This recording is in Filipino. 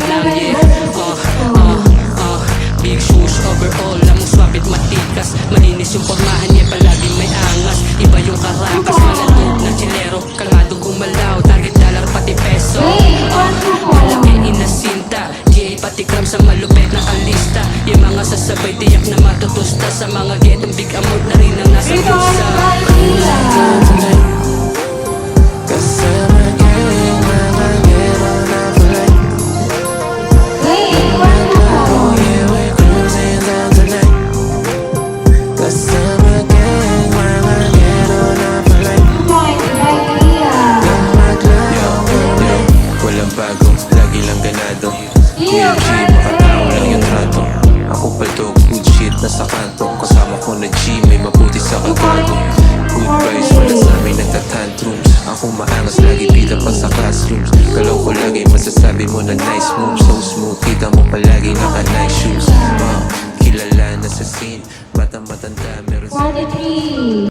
lang, yeah. Big shoes, overall, lamang swapit matikas. Malinis yung pormahan niya, palaging may angas. Iba yung karakas, malalog na chilero. Kalmado gumalaw, target dollar pati peso. Malaki inasinta, GA pati gram sa malupit na kalista. Yung mga sasabay tiyak na matutusta. Sa mga getong big amount na rin ang nasa pusa. Lagi lang ganado Kuya G, makatao lang yung trato. Ako paldo, good shit, nasa kanto. Kasama ko na G, may mabuti sa kagado. Good vibes, wala sa amin nagtatantrums. Ako maangas, lagi bida pa sa classrooms. Galaw ko lagi, masasabi mo na nice moves. So smooth, kita mo palagi naka nice shoes. Kilala na sa scene, batang matanda, meron sa